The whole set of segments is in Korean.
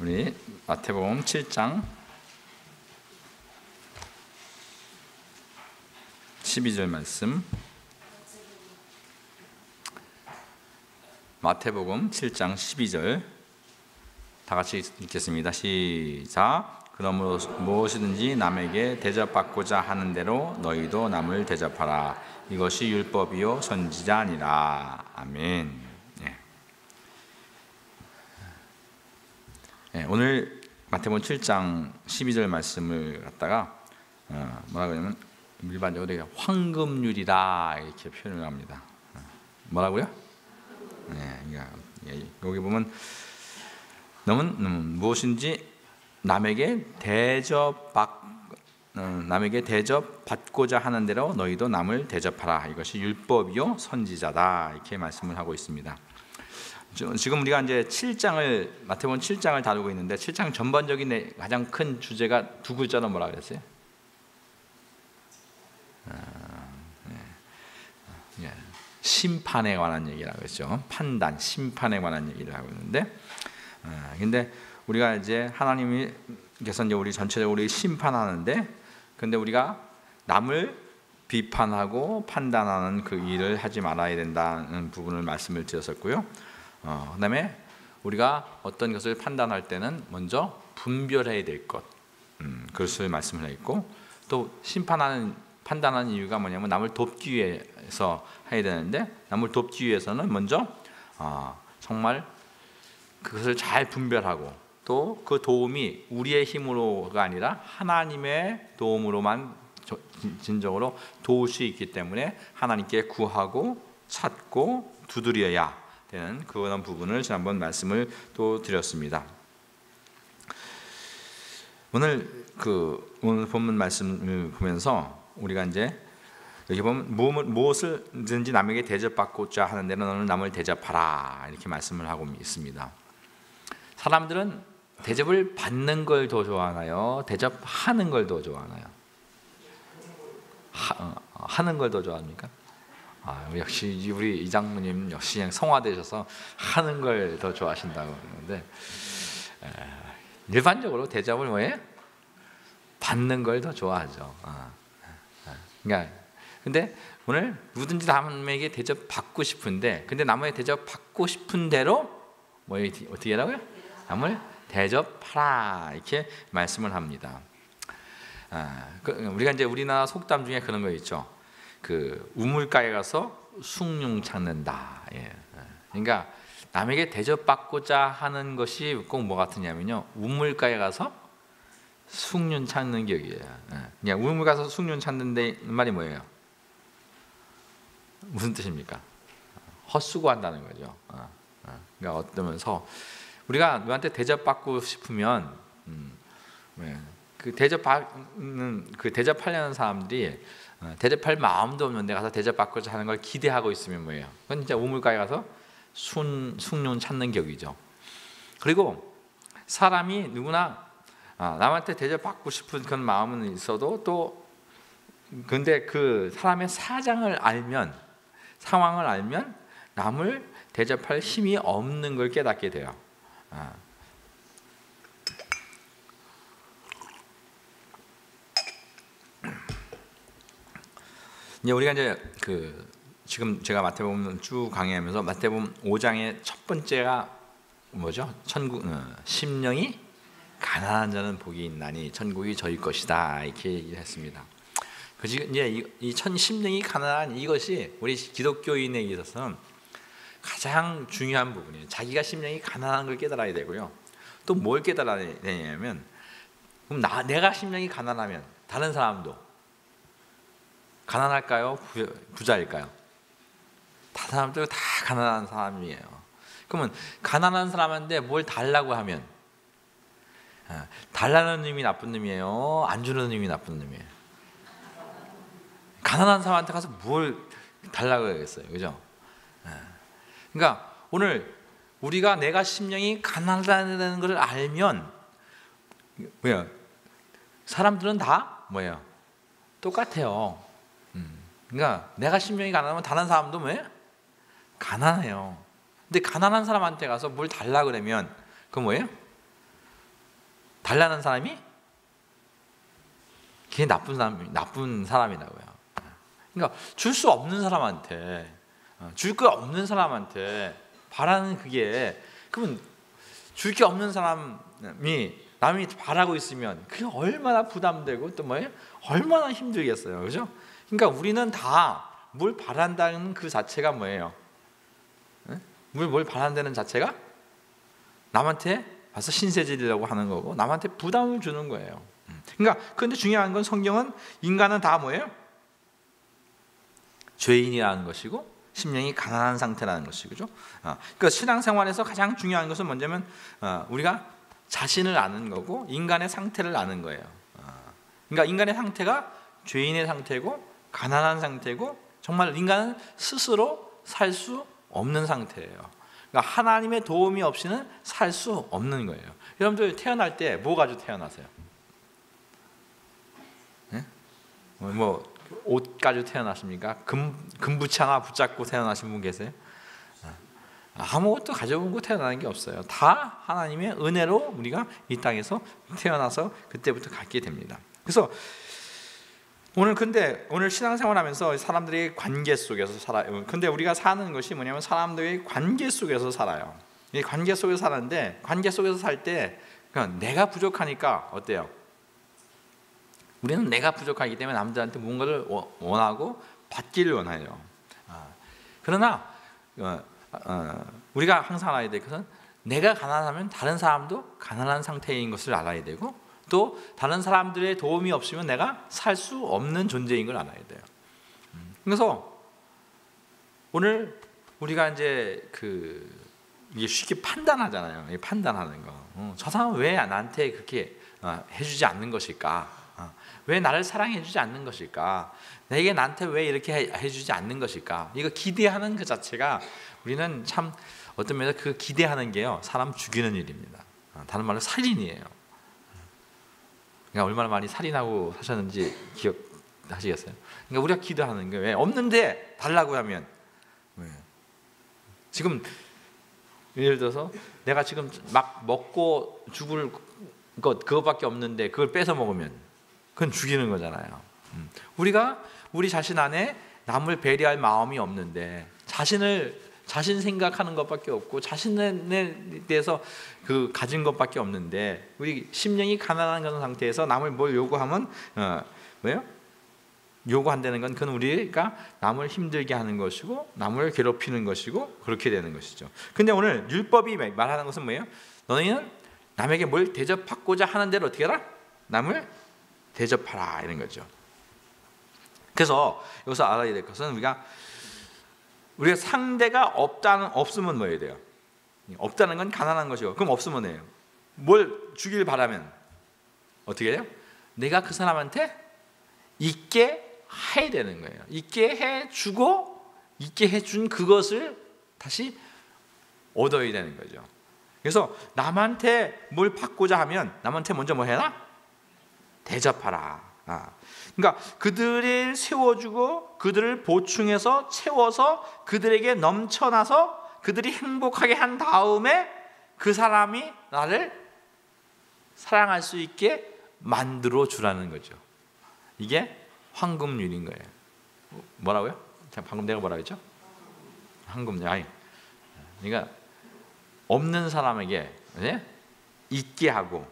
우리 마태복음 7장 12절 말씀. 마태복음 7장 12절 다 같이 읽겠습니다. 시작. 그러므로 무엇이든지 남에게 대접받고자 하는 대로 너희도 남을 대접하라. 이것이 율법이요 선지자 아니라. 아멘. 오늘 마태복음 7장 12절 말씀을 갖다가 뭐라 그러냐면 일반적으로 황금률이다 이렇게 표현을 합니다. 뭐라고요? 그러니까 여기 보면 너는 무엇인지 남에게 대접받고자 하는 대로 너희도 남을 대접하라. 이것이 율법이요 선지자다 이렇게 말씀을 하고 있습니다. 지금 우리가 이제 7장을 마태복음 7장을 다루고 있는데 7장 전반적인 가장 큰 주제가 두 글자로 뭐라 그랬어요? 심판에 관한 얘기라고 했죠. 판단, 심판에 관한 얘기를 하고 있는데, 근데 우리가 이제 하나님께서 이제 우리 전체적으로 심판하는데, 근데 우리가 남을 비판하고 판단하는 그 일을 하지 말아야 된다는 부분을 말씀을 드렸었고요. 그다음에 우리가 어떤 것을 판단할 때는 먼저 분별해야 될 것, 그것을 말씀을 했고, 또 판단하는 이유가 뭐냐면 남을 돕기 위해서 해야 되는데, 남을 돕기 위해서는 먼저 정말 그것을 잘 분별하고, 또 그 도움이 우리의 힘으로가 아니라 하나님의 도움으로만 진정으로 도울 수 있기 때문에 하나님께 구하고 찾고 두드려야 되는 그런 부분을 지난번 말씀을 또 드렸습니다. 오늘 본문 말씀을 보면서 우리가 이제 여기 보면 무엇을든지 남에게 대접받고자 하는 데는 너는 남을 대접하라 이렇게 말씀을 하고 있습니다. 사람들은 대접을 받는 걸 더 좋아하나요? 대접하는 걸 더 좋아하나요? 하는 걸 더 좋아합니까? 역시 우리 이장모님 역시 그냥 성화되셔서 하는 걸 더 좋아하신다고 그러는데, 일반적으로 대접을 뭐예요? 받는 걸 더 좋아하죠. 그러니까 근데 오늘 누구든지 남에게 대접받고 싶은데, 근데 남에게 대접받고 싶은 대로 어떻게 하라고요? 남을 대접하라 이렇게 말씀을 합니다. 우리가 이제 우리나라 속담 중에 그런 거 있죠. 그 우물가에 가서 숭늉 찾는다. 그러니까 남에게 대접받고자 하는 것이 꼭 뭐 같으냐면요, 우물가에 가서 숭늉 찾는 격이에요. 그냥 우물 가서 숭늉 찾는데 말이 뭐예요? 무슨 뜻입니까? 헛수고한다는 거죠. 그러니까 어떠면서 우리가 누구한테 대접받고 싶으면 그 대접하려는 사람들이 대접할 마음도 없는데 가서 대접받고자 하는 걸 기대하고 있으면 뭐예요? 그건 진짜 우물가에 가서 숭늉 찾는 격이죠. 그리고 사람이 누구나 남한테 대접받고 싶은 그런 마음은 있어도 또 근데 그 사람의 상황을 알면 남을 대접할 힘이 없는 걸 깨닫게 돼요. 이제 우리가 이제 지금 제가 마태복음 쭉 강의하면서 마태복음 5장의 첫 번째가 뭐죠? 심령이 가난한 자는 복이 있나니 천국이 저희 것이다 이렇게 얘기를 했습니다. 이제 이 심령이 가난한 이것이 우리 기독교인에게 있어서는 가장 중요한 부분이에요. 자기가 심령이 가난한 걸 깨달아야 되고요. 또 뭘 깨달아야 되냐면, 그럼 내가 심령이 가난하면 다른 사람도 가난할까요? 부자일까요? 다른 사람들은 다 가난한 사람이에요. 그러면 가난한 사람한테 뭘 달라고 하면 달라는 놈이 나쁜 놈이에요? 안 주는 놈이 나쁜 놈이에요? 가난한 사람한테 가서 뭘 달라고 해야겠어요, 그죠? 그러니까 오늘 우리가 내가 심령이 가난하다는 것을 알면 사람들은 다 뭐예요? 똑같아요. 그러니까 내가 심령이 가난하면 다른 사람도 뭐예요? 가난해요. 근데 가난한 사람한테 가서 뭘 달라 그러면 그건 뭐예요? 달라는 사람이 그게 나쁜 사람이라고요. 그러니까 줄 수 없는 사람한테, 줄 거 없는 사람한테 바라는 그게, 그러면 줄 게 없는 사람이 남이 바라고 있으면 그게 얼마나 부담되고 또 뭐예요? 얼마나 힘들겠어요, 그죠? 그러니까 우리는 다 뭘 바란다는 그 자체가 뭐예요? 뭘 바란다는 자체가 남한테 와서 신세지려고 하는 거고 남한테 부담을 주는 거예요. 그러니까 그런데 중요한 건 성경은 인간은 다 뭐예요? 죄인이라는 것이고 심령이 가난한 상태라는 것이죠. 그러니까 신앙생활에서 가장 중요한 것은 뭐냐면 우리가 자신을 아는 거고 인간의 상태를 아는 거예요. 그러니까 인간의 상태가 죄인의 상태고 가난한 상태고 정말 인간은 스스로 살 수 없는 상태예요. 그러니까 하나님의 도움이 없이는 살 수 없는 거예요. 여러분들 태어날 때 뭐 가지고 태어나세요? 네? 뭐 옷 가지고 태어났습니까? 금부치 하나 붙잡고 태어나신 분 계세요? 아무것도 가져온 태어나는 게 없어요. 다 하나님의 은혜로 우리가 이 땅에서 태어나서 그때부터 갖게 됩니다. 그래서 오늘 신앙생활하면서 사람들이 관계 속에서 살아요. 근데 우리가 사는 것이 뭐냐면 사람들이 관계 속에서 살아요. 이 관계 속에서 사는데 관계 속에서 살 때 내가 부족하니까 어때요? 우리는 내가 부족하기 때문에 남들한테 뭔가를 원하고 받기를 원해요. 그러나 우리가 항상 알아야 될 것은 내가 가난하면 다른 사람도 가난한 상태인 것을 알아야 되고 또 다른 사람들의 도움이 없으면 내가 살 수 없는 존재인 걸 알아야 돼요. 그래서 오늘 우리가 이제 이게 쉽게 판단하잖아요. 판단하는 거. 저 사람은 왜 나한테 그렇게 해주지 않는 것일까? 왜 나를 사랑해주지 않는 것일까? 내게 나한테 왜 이렇게 해주지 않는 것일까? 이거 기대하는 그 자체가 우리는 참 어떤 면에서 그 기대하는 게요 사람 죽이는 일입니다. 다른 말로 살인이에요. 그러니까 얼마나 많이 살인하고 사셨는지 기억하시겠어요? 그러니까 우리가 기도하는 게 왜 없는데 달라고 하면 지금 예를 들어서 내가 지금 막 먹고 죽을 그것밖에 없는데 그걸 뺏어 먹으면 그건 죽이는 거잖아요. 우리 자신 안에 남을 배려할 마음이 없는데 자신 생각하는 것밖에 없고 자신에 대해서 가진 것밖에 없는데 우리 심령이 가난한 그런 상태에서 남을 뭘 요구하면 뭐예요? 요구한다는 건 그건 우리가 남을 힘들게 하는 것이고 남을 괴롭히는 것이고 그렇게 되는 것이죠. 근데 오늘 율법이 말하는 것은 뭐예요? 너희는 남에게 뭘 대접받고자 하는 대로 어떻게 해라? 남을 대접하라 이런 거죠. 그래서 여기서 알아야 될 것은 우리가 상대가 없으면 뭐 해야 돼요? 없다는 건 가난한 것이고 그럼 없으면 해요. 뭘 주길 바라면 어떻게 해요? 내가 그 사람한테 있게 해야 되는 거예요. 있게 해주고 있게 해준 그것을 다시 얻어야 되는 거죠. 그래서 남한테 뭘 받고자 하면 남한테 먼저 뭐 해라? 대접하라. 그러니까 그들을 세워주고 그들을 보충해서 채워서 그들에게 넘쳐나서 그들이 행복하게 한 다음에 그 사람이 나를 사랑할 수 있게 만들어 주라는 거죠. 이게 황금률인 거예요. 뭐라고요? 방금 내가 뭐라고 했죠? 황금률. 그러니까 없는 사람에게 있게 하고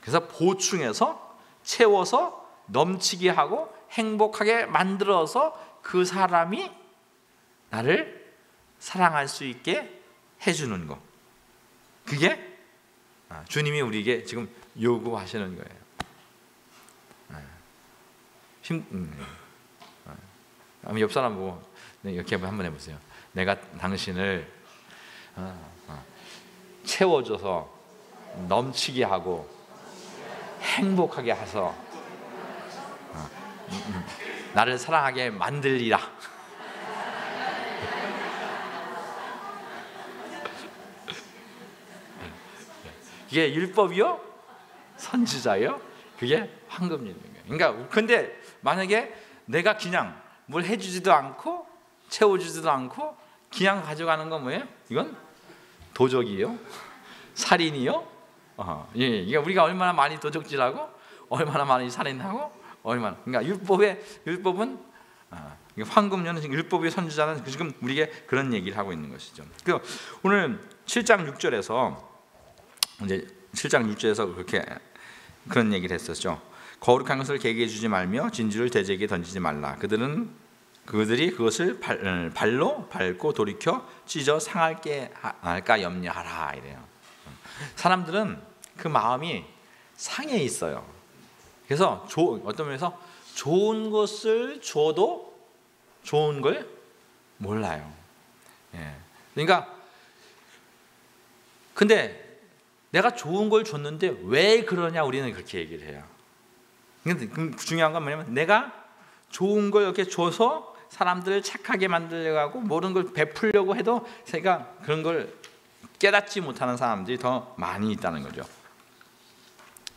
그래서 보충해서 채워서 넘치게 하고 행복하게 만들어서 그 사람이 나를 사랑할 수 있게 해주는 거. 그게 주님이 우리에게 지금 요구하시는 거예요. 옆 사람 보고 이렇게 한번 해보세요. 내가 당신을 채워줘서 넘치게 하고 행복하게 해서 나를 사랑하게 만들리라. 이게 율법이요? 선지자요? 그게 황금률인 거예요. 그러니까 근데 만약에 내가 그냥 뭘 해주지도 않고 채워주지도 않고 그냥 가져가는 건 뭐예요? 이건 도적이요? 살인이요? 예, 이게 우리가 얼마나 많이 도적질하고 얼마나 많이 살인하고 얼마나, 그러니까 율법은 황금률은 지금 율법의 선지자는 지금 우리에게 그런 얘기를 하고 있는 것이죠. 그 오늘 7장 6절에서 이제 7장 6절에서 그렇게 그런 얘기를 했었죠. 거룩한 것을 개게 주지 말며 진주를 대적에 던지지 말라. 그들이 그것을 발로 밟고 돌이켜 찢어 상할게 할까 염려하라 이래요. 사람들은 그 마음이 상해 있어요. 그래서 어떤 면에서 좋은 것을 줘도 좋은 걸 몰라요. 그러니까 근데 내가 좋은 걸 줬는데 왜 그러냐 우리는 그렇게 얘기를 해요. 근데 중요한 건 뭐냐면 내가 좋은 걸 이렇게 줘서 사람들을 착하게 만들려고 모든 걸 베풀려고 해도 제가 그런 걸 깨닫지 못하는 사람들이 더 많이 있다는 거죠.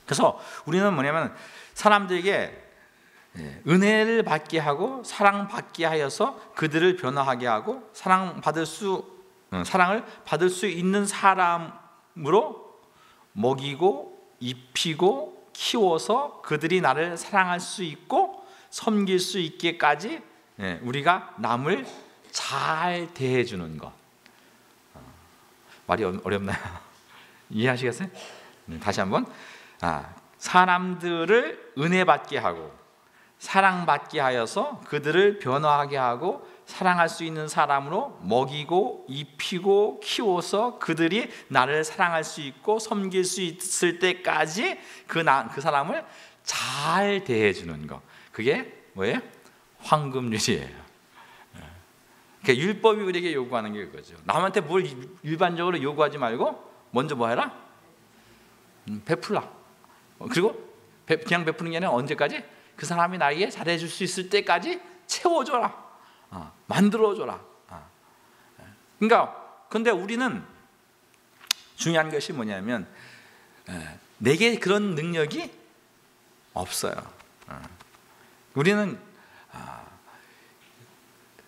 그래서 우리는 뭐냐면 사람들에게 은혜를 받게 하고 사랑받게 하여서 그들을 변화하게 하고 사랑을 받을 수 있는 사람으로 먹이고 입히고 키워서 그들이 나를 사랑할 수 있고 섬길 수 있게까지 우리가 남을 잘 대해주는 것. 말이 어렵나요? 이해하시겠어요? 다시 한번. 사람들을 은혜 받게 하고 사랑받게 하여서 그들을 변화하게 하고 사랑할 수 있는 사람으로 먹이고 입히고 키워서 그들이 나를 사랑할 수 있고 섬길 수 있을 때까지 그 사람을 잘 대해주는 것. 그게 뭐예요? 황금률이에요. 그러니까 율법이 우리에게 요구하는 게 그거죠. 남한테 뭘 일반적으로 요구하지 말고 먼저 뭐 해라? 베풀라. 그리고 그냥 베푸는 게 아니라 언제까지? 그 사람이 나에게 잘해줄 수 있을 때까지 채워줘라. 만들어줘라. 그러니까 근데 우리는 중요한 것이 뭐냐면 내게 그런 능력이 없어요. 우리는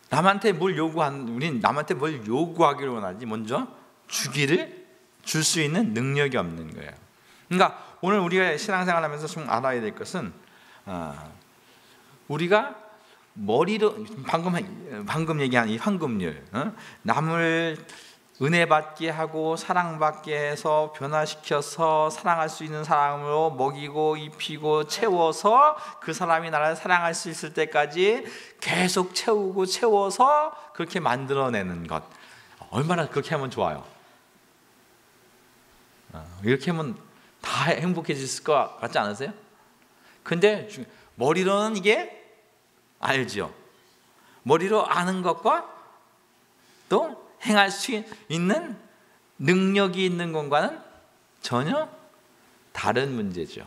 우리는 남한테 뭘 요구하기를 원하지 먼저 줄 수 있는 능력이 없는 거예요. 그러니까 오늘 우리가 신앙생활하면서 좀 알아야 될 것은 우리가 머리로 방금 얘기한 이 황금률, 남을 은혜 받게 하고 사랑받게 해서 변화시켜서 사랑할 수 있는 사람으로 먹이고 입히고 채워서 그 사람이 나를 사랑할 수 있을 때까지 계속 채우고 채워서 그렇게 만들어내는 것. 얼마나 그렇게 하면 좋아요. 이렇게 하면 다 행복해질 것 같지 않으세요? 근데 머리로는 이게 알죠. 머리로 아는 것과 또 행할 수 있는 능력이 있는 것과는 전혀 다른 문제죠.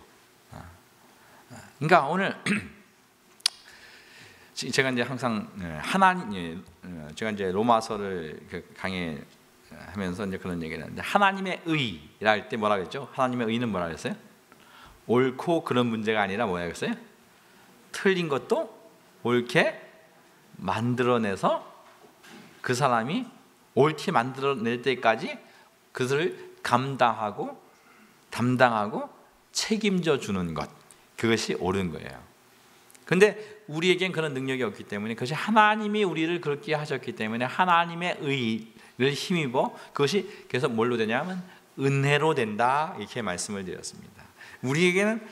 그러니까 오늘 제가 이제 항상 제가 이제 로마서를 강의하면서 이제 그런 얘기를 하는데 하나님의 의라 할 때 뭐라 그랬죠? 하나님의 의는 뭐라 그랬어요? 옳고 그런 문제가 아니라 뭐라 그랬어요? 틀린 것도 옳게 만들어내서 그 사람이 옳게 만들어낼 때까지 그것을 감당하고 담당하고 책임져 주는 것, 그것이 옳은 거예요. 근데 우리에겐 그런 능력이 없기 때문에 그것이 하나님이 우리를 그렇게 하셨기 때문에 하나님의 의를 힘입어 그것이 그래서 뭘로 되냐면 은혜로 된다 이렇게 말씀을 드렸습니다. 우리에게는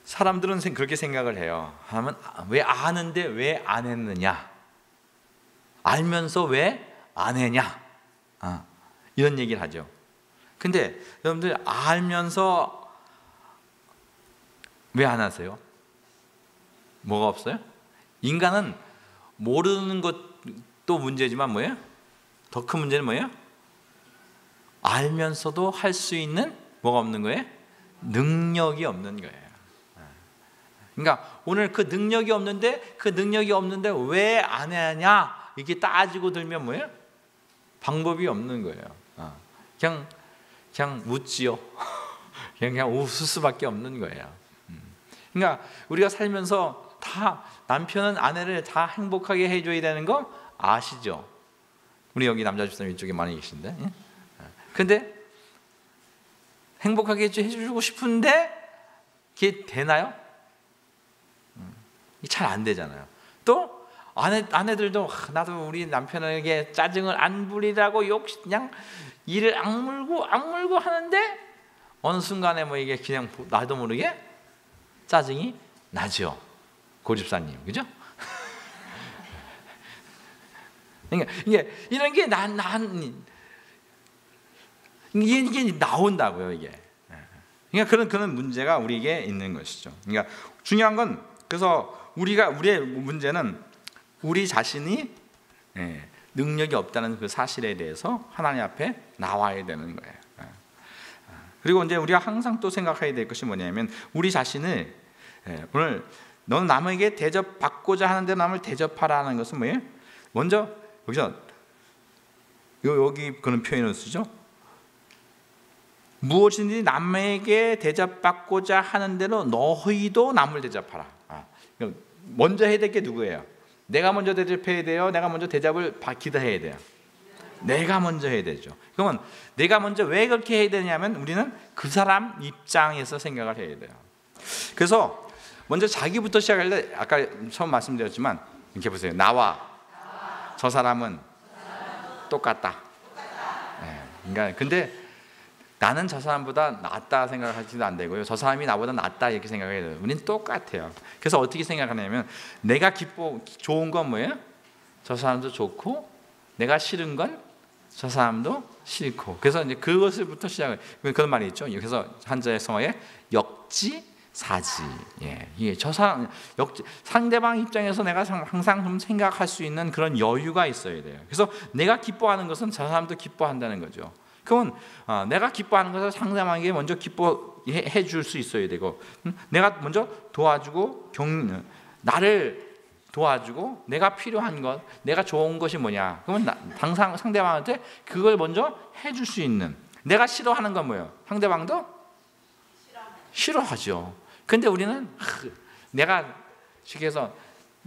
사람들은 그렇게 생각을 해요. 하면 왜 아는데 왜 안 했느냐? 알면서 왜 안 했냐? 이런 얘기를 하죠. 근데 여러분들 알면서 왜 안 하세요? 뭐가 없어요? 인간은 모르는 것도 문제지만 뭐예요? 더 큰 문제는 뭐예요? 알면서도 할 수 있는 뭐가 없는 거예요? 능력이 없는 거예요. 그러니까 오늘 그 능력이 없는데 왜 안 하냐 이렇게 따지고 들면 뭐예요? 방법이 없는 거예요. 그냥 묻지요. 그냥 웃을 수밖에 없는 거예요. 그러니까 우리가 살면서 다 남편은 아내를 다 행복하게 해줘야 되는 거 아시죠? 우리 여기 남자 집사님 이쪽에 많이 계신데. 근데 행복하게 해주고 싶은데 그게 되나요? 잘 안 되잖아요. 또 아내들도 나도 우리 남편에게 짜증을 안 부리라고 그냥 이를 악물고 하는데 어느 순간에 뭐 이게 그냥 나도 모르게 짜증이 나죠. 고집사님, 그죠? 그러니까 이런 게 이게 나온다고요, 이게. 그러니까 그런 문제가 우리에게 있는 것이죠. 그러니까 중요한 건 그래서 우리의 문제는 우리 자신이 능력이 없다는 그 사실에 대해서 하나님 앞에 나와야 되는 거예요. 그리고 이제 우리가 항상 또 생각해야 될 것이 뭐냐면 우리 자신을 오늘 너는 남에게 대접받고자 하는데 남을 대접하라는 것은 뭐예요? 먼저 여기서 여기 그런 표현을 쓰죠. 무엇이든지 남에게 대접받고자 하는 대로 너희도 남을 대접하라. 먼저 해야 될 게 누구예요? 내가 먼저 대접해야 돼요? 내가 먼저 대접을 기대해야 돼요? 내가 먼저 해야 되죠. 그러면 내가 먼저 왜 그렇게 해야 되냐면 우리는 그 사람 입장에서 생각을 해야 돼요. 그래서 먼저 자기부터 시작할 때 아까 처음 말씀드렸지만 이렇게 보세요. 나와 저 사람은 똑같다. 그러니까 근데 나는 저 사람보다 낫다 생각하지도 안 되고요. 저 사람이 나보다 낫다 이렇게 생각해야 돼요. 우리는 똑같아요. 그래서 어떻게 생각하냐면 내가 좋은 건 뭐예요? 저 사람도 좋고 내가 싫은 건 저 사람도 싫고. 그래서 이제 그것을부터 시작을 그런 말이 있죠. 그래서 한자에서의 역지사지. 이게 저 사람 상대방 입장에서 내가 항상 좀 생각할 수 있는 그런 여유가 있어야 돼요. 그래서 내가 기뻐하는 것은 저 사람도 기뻐한다는 거죠. 그러면 내가 기뻐하는 것을 상대방에게 먼저 기뻐해 줄 수 있어야 되고 내가 먼저 도와주고 나를 도와주고 내가 필요한 것, 내가 좋은 것이 뭐냐? 그러면 항상 상대방한테 그걸 먼저 해줄 수 있는. 내가 싫어하는 건 뭐예요? 상대방도 싫어하죠. 근데 우리는 내가 쉽게 해서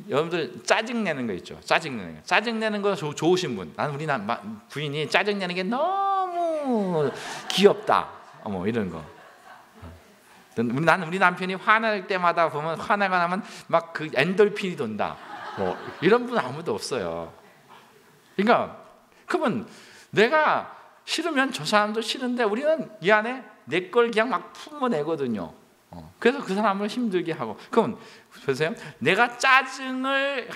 여러분들 짜증내는 거 있죠. 짜증내는 거 좋으신 분. 나는 우리 부인이 짜증내는 게 너무 귀엽다. 이런 거. 나는 우리 남편이 화날 때마다 보면 화나가 나면 막 그 엔돌핀이 돈다. 이런 분 아무도 없어요. 그러니까 그러면 내가 싫으면 저 사람도 싫은데 우리는 이 안에 내 걸 그냥 막 품어내거든요. 그래서 그 사람을 힘들게 하고. 그럼 보세요. 내가 짜증을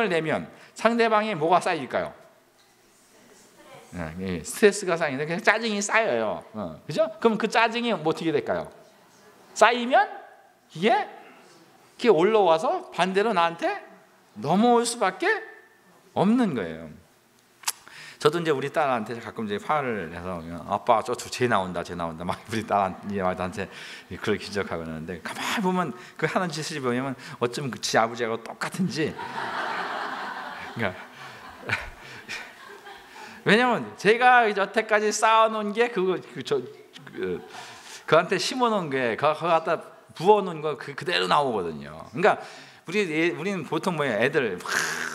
내면 상대방이 뭐가 쌓일까요? 스트레스가 쌓이는데 그냥 짜증이 쌓여요. 그죠? 그럼 그 짜증이 어떻게 될까요? 쌓이면 이게 올라와서 반대로 나한테 넘어올 수밖에 없는 거예요. 저도 이제 우리 딸한테 가끔 이제 화를 내서 아빠 쟤 나온다 막 우리 딸한테 그걸 기적하고 그러는데 가만히 보면 그 하는 짓을 보면 어쩌면 지 아버지하고 똑같은지. 그러니까 왜냐면 제가 여태까지 쌓아놓은 게 그한테 심어놓은 게 그거 갖다 부어놓은 거 그대로 나오거든요. 그러니까 우리는 보통 뭐예요? 애들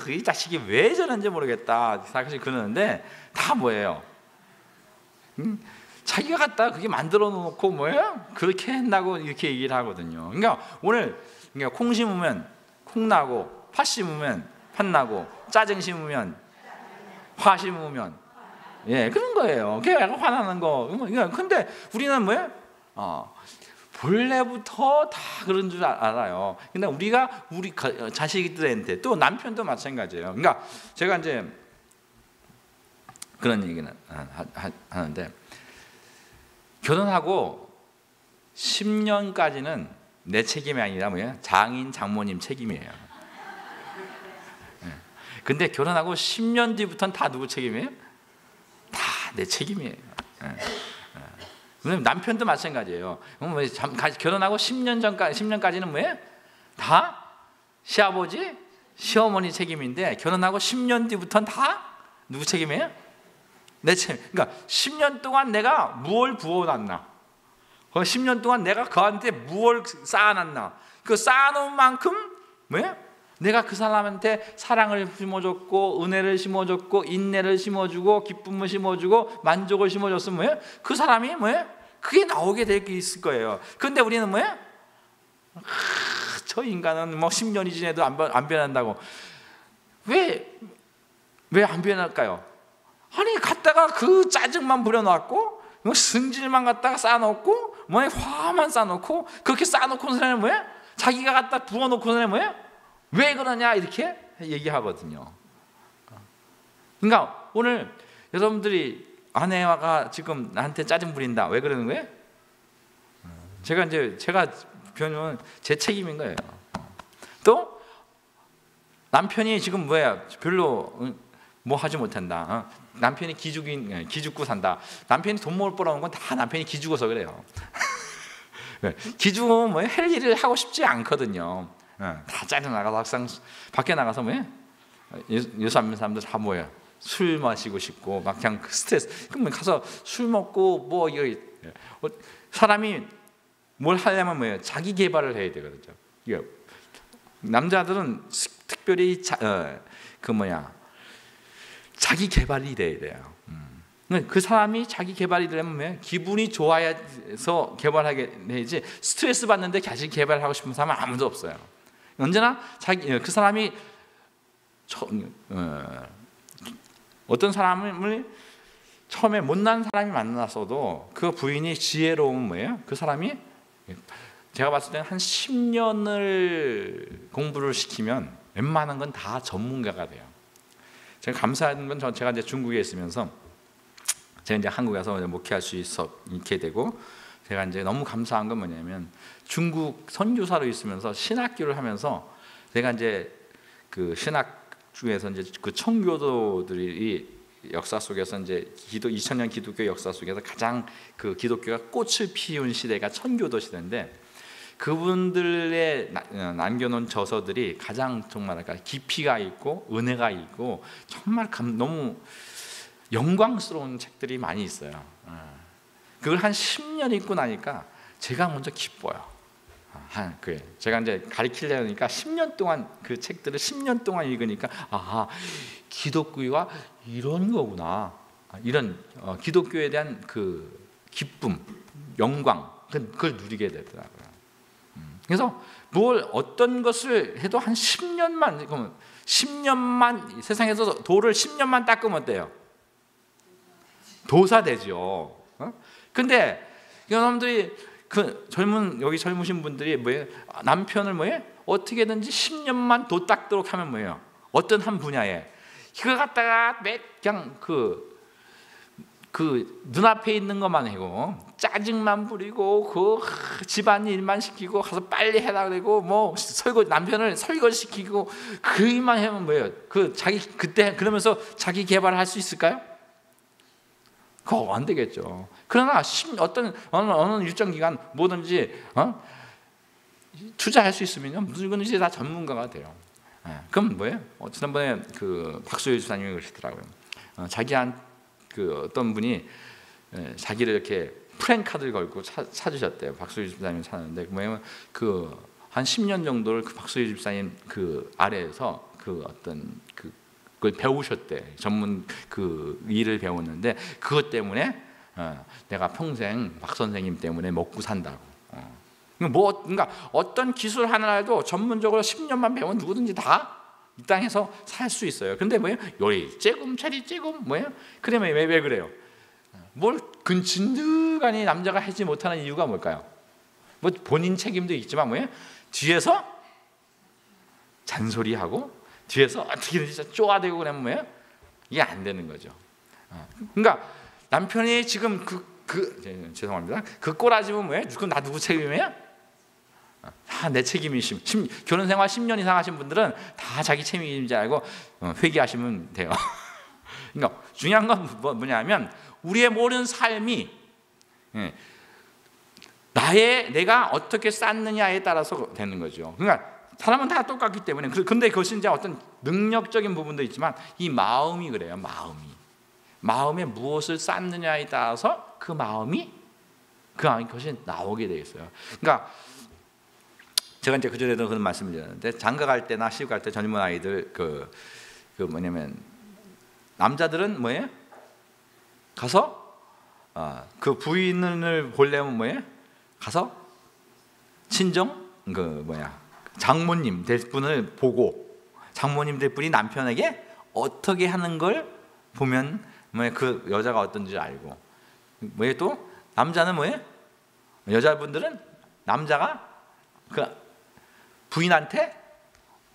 이 자식이 왜 저런지 모르겠다 사실 그러는데 다 뭐예요? 자기가 갖다 그게 만들어 놓고 뭐예요? 그렇게 한다고 이렇게 얘기를 하거든요. 그러니까 오늘 콩 심으면 콩 나고 팥 심으면 팥 나고 짜증 심으면 화 심으면 그런 거예요. 걔가 화나는 거. 근데 우리는 뭐예요? 본래부터 다 그런 줄 알아요. 근데 우리가 우리 자식들한테 또 남편도 마찬가지예요. 그러니까 제가 이제 그런 얘기는 하는데 결혼하고 10년까지는 내 책임이 아니라 뭐예요? 장인 장모님 책임이에요. 근데 결혼하고 10년 뒤부터는 다 누구 책임이에요? 다 내 책임이에요. 남편도 마찬가지예요. 결혼하고 10년까지는 뭐예요? 다 시아버지, 시어머니 책임인데 결혼하고 10년 뒤부터는 다 누구 책임이에요? 내 책임. 그러니까 10년 동안 내가 무엇을 부어놨나? 10년 동안 내가 그한테 무엇을 쌓아놨나? 그 쌓아놓은 만큼 뭐예요? 내가 그 사람한테 사랑을 심어줬고 은혜를 심어줬고 인내를 심어주고 기쁨을 심어주고 만족을 심어줬으면 뭐예요? 그 사람이 뭐예요? 그게 나오게 될 게 있을 거예요. 그런데 우리는 뭐야? 저 인간은 뭐 10년이 지내도 안 변한다고. 왜 안 변할까요? 아니 갖다가 그 짜증만 부려놓고 뭐 승질만 갖다가 쌓아놓고 뭐 화만 쌓아놓고 그렇게 쌓아놓고는 뭐야? 자기가 갖다 부어놓고는 뭐야? 왜 그러냐 이렇게 얘기하거든요. 그러니까 오늘 여러분들이 아내가 지금 나한테 짜증 부린다. 왜 그러는 거예요? 제가 표현은 제 책임인 거예요. 또 남편이 지금 뭐야? 별로 뭐 하지 못한다. 남편이 기죽고 산다. 남편이 돈 못 벌어오는 건 다 남편이 기죽어서 그래요. 기죽으면 뭐 할 일을 하고 싶지 않거든요. 다 짜증 나가서 항상 밖에 나가서 뭐야? 예수 안 믿는 사람들 다 뭐야? 술 마시고 싶고 막 그냥 스트레스. 그러면 가서 술 먹고 뭐 이거 사람이 뭘 하려면 뭐예요? 자기 개발을 해야 되거든요. 남자들은 특별히 자기 개발이 돼야 돼요. 그 사람이 자기 개발이 되려면 기분이 좋아야서 개발하게 되지 스트레스 받는데 자기 개발하고 싶은 사람은 아무도 없어요. 언제나 그 사람이 어떤 사람을 처음에 못난 사람이 만났어도 그 부인이 지혜로운 뭐예요? 그 사람이 제가 봤을 때는 한 10년을 공부를 시키면 웬만한 건 다 전문가가 돼요. 제가 감사한 건 제가 이제 중국에 있으면서 제가 이제 한국에 와서 목회할 수 있게 되고 제가 이제 너무 감사한 건 뭐냐면 중국 선교사로 있으면서 신학교를 하면서 제가 이제 그 신학 중에서 이제 그 청교도들이 역사 속에서 이제 2000년 기독교 역사 속에서 가장 그 기독교가 꽃을 피운 시대가 청교도 시대인데 그분들의 남겨놓은 저서들이 가장 정말 깊이가 있고 은혜가 있고 정말 너무 영광스러운 책들이 많이 있어요. 그걸 한 10년 읽고 나니까 제가 먼저 기뻐요. 제가 이제 가르치려니까 10년 동안 그 책들을 10년 동안 읽으니까 기독교가 이런 거구나. 이런 기독교에 대한 그 기쁨, 영광 그걸 누리게 되더라고요. 그래서 어떤 것을 해도 한 10년만 세상에서 돌을 10년만 닦으면 어때요? 도사되죠. 근데 여러분들이 여기 젊으신 분들이 뭐예요? 남편을 뭐예요? 어떻게든지 10년만 도 닦도록 하면 뭐예요? 어떤 한 분야에 그걸 갖다가 그냥 그 눈앞에 있는 것만 하고 짜증만 부리고 그 집안일만 시키고 가서 빨리 해라 그러고 뭐 남편을 설거지시키고 그 일만 하면 뭐예요? 그때 그러면서 자기 개발을 할 수 있을까요? 그거 안 되겠죠. 그러나 어느 일정 기간 뭐든지 투자할 수 있으면요 누구든지 다 전문가가 돼요. 그럼 뭐예요? 지난번에 그 박소율 집사님이 그러시더라고요. 어떤 분이 자기를 이렇게 프랭카드를 걸고 찾으셨대요. 박소율 집사님을 찾았는데 뭐냐면 한 10년 정도를 그 박소율 집사님 그 아래에서 그걸 배우셨대. 전문 그 일을 배웠는데 그것 때문에 내가 평생 박 선생님 때문에 먹고 산다고. 그러니까 어떤 기술 하나라도 전문적으로 10년만 배우면 누구든지 다 이 땅에서 살 수 있어요. 근데 뭐예요? 요리 째금 차리 째금 뭐예요? 그러면 왜 그래요? 뭘 근친득하니 남자가 하지 못하는 이유가 뭘까요? 뭐 본인 책임도 있지만 뭐예요? 뒤에서 잔소리하고 뒤에서 어떻게든지 쪼아대고 그러면 뭐예요? 이게 안 되는 거죠. 그러니까 남편이 지금 죄송합니다. 그 꼬라지면 뭐예요? 그럼 나 누구 책임이에요? 내 책임이심. 결혼 생활 10년 이상 하신 분들은 다 자기 책임인지 알고 회개하시면 돼요. 그러니까 중요한 건 뭐냐면 우리의 모든 삶이 내가 어떻게 쌓느냐에 따라서 되는 거죠. 그러니까 사람은 다 똑같기 때문에. 근데 그것이 이제 어떤 능력적인 부분도 있지만 이 마음이 그래요. 마음에 무엇을 쌓느냐에 따라서 그것이 나오게 돼 있어요. 그러니까 제가 이제 그전에도 그런 말씀을 드렸는데 장가 갈 때나 시집 갈 때 젊은 아이들 뭐냐면 남자들은 뭐예요? 가서 그 부인을 보려면 뭐예요? 가서 친정 장모님 될 분을 보고, 장모님 될 분이 남편에게 어떻게 하는 걸 보면 그 여자가 어떤지 알고, 또 남자는 여자분들은 남자가 그 부인한테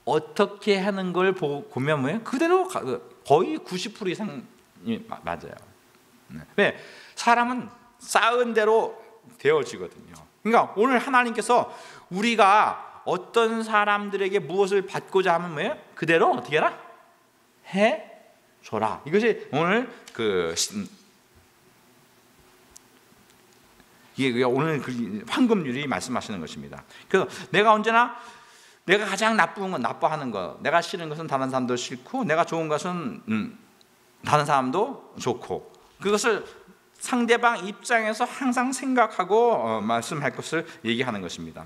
어떻게 하는 걸 보면 그대로 거의 90% 이상이 맞아요. 왜? 사람은 쌓은 대로 되어지거든요. 그러니까 오늘 하나님께서 우리가 어떤 사람들에게 무엇을 받고자 하면 그대로 어떻게 해라? 해줘라. 이것이 오늘 이게 오늘 황금률이 말씀하시는 것입니다. 그래서 내가 언제나 내가 가장 나쁜 건 나빠하는 것, 내가 싫은 것은 다른 사람도 싫고, 내가 좋은 것은 다른 사람도 좋고, 그것을 상대방 입장에서 항상 생각하고 말씀할 것을 얘기하는 것입니다.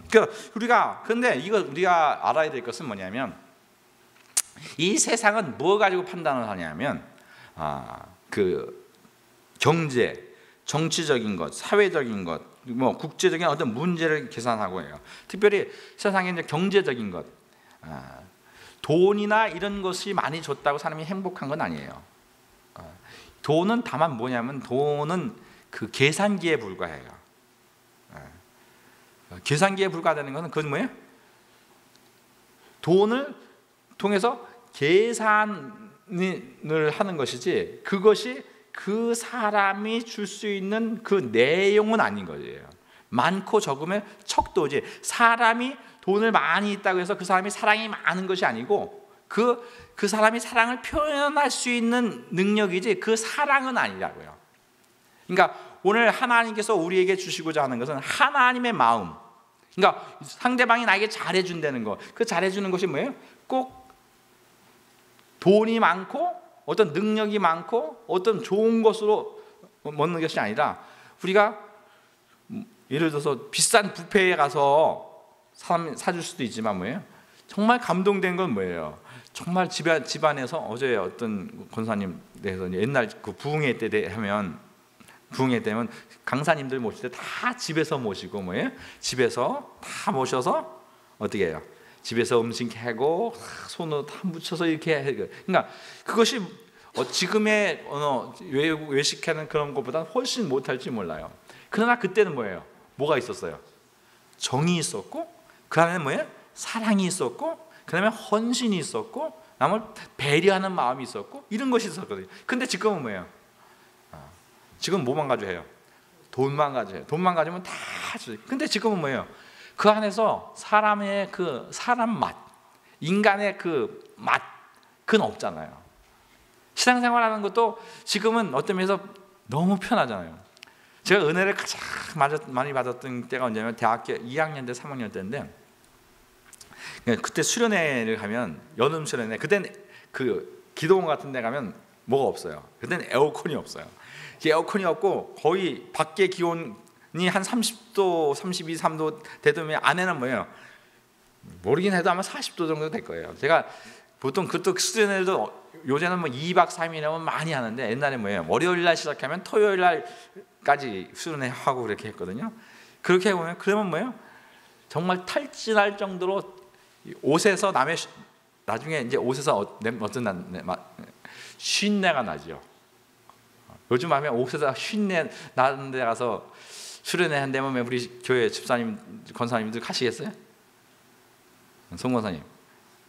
근데 우리가 알아야 될 것은 뭐냐면, 이 세상은 뭐 가지고 판단을 하냐면 그 경제, 정치적인 것, 사회적인 것, 국제적인 어떤 문제를 계산하고 해요. 특별히 세상에 이제 경제적인 것, 돈이나 이런 것이 많이 줬다고 사람이 행복한 건 아니에요. 돈은 다만 뭐냐면, 돈은 그 계산기에 불과해요. 계산기에 불과하다는 것은 그건 뭐예요? 돈을 통해서 계산을 하는 것이지, 그것이 그 사람이 줄 수 있는 그 내용은 아닌 거예요. 많고 적으면 척도지. 사람이 돈을 많이 있다고 해서 그 사람이 사랑이 많은 것이 아니고, 그 사람이 사랑을 표현할 수 있는 능력이지 그 사랑은 아니라고요. 그러니까 오늘 하나님께서 우리에게 주시고자 하는 것은 하나님의 마음. 그러니까 상대방이 나에게 잘해준다는 것, 그 잘해주는 것이 뭐예요? 꼭 돈이 많고 어떤 능력이 많고 어떤 좋은 것으로 먹는 것이 아니라, 우리가 예를 들어서 비싼 뷔페에 가서 사줄 수도 있지만 정말 감동된 건 뭐예요? 정말 집안에서 어제 어떤 권사님 내에서 옛날 그 부흥회 때 하면, 부흥회 때면 강사님들 모실 때 다 집에서 모시고 집에서 다 모셔서 어떻게 해요? 집에서 음식 해고 손으로 다 묻혀서 이렇게 해. 그러니까 그것이 지금의 외식하는 그런 것보다 훨씬 못할지 몰라요. 그러나 그때는 뭐가 있었어요? 정이 있었고, 그 안에 사랑이 있었고, 그 다음에 헌신이 있었고, 남을 배려하는 마음이 있었고, 이런 것이 있었거든요. 근데 지금은 지금 뭐만 가지고 해요? 돈만 가지고 해요. 돈만 가지면 다 하죠. 근데 지금은 그 안에서 사람의 그 사람 맛, 인간의 그 맛, 그건 없잖아요. 신앙생활하는 것도 지금은 어떤 면에서 너무 편하잖아요. 제가 은혜를 가장 많이 받았던 때가 언제냐면 대학교 2학년 때 3학년 때인데, 그때 수련회를 가면, 연음 수련회, 그때는 그 기도원 같은 데 가면 뭐가 없어요. 그때는 에어컨이 없어요. 에어컨이 없고 거의 밖에 기온이 한 30도, 32, 3도 되더니 안에는 모르긴 해도 아마 40도 정도 될 거예요. 제가 보통 그것도 수련회도 요새는 2박 3일이면 많이 하는데, 옛날에 월요일 날 시작하면 토요일 날까지 수련회 하고 그렇게 했거든요. 그렇게 보면 그러면 정말 탈진할 정도로 옷에서 나중에 이제 옷에서 어떤 쉰내가 나죠. 요즘 하면 옷에서 쉰내 나는 데 가서 수련회 한다면 우리 교회 집사님, 권사님들 가시겠어요? 송 권사님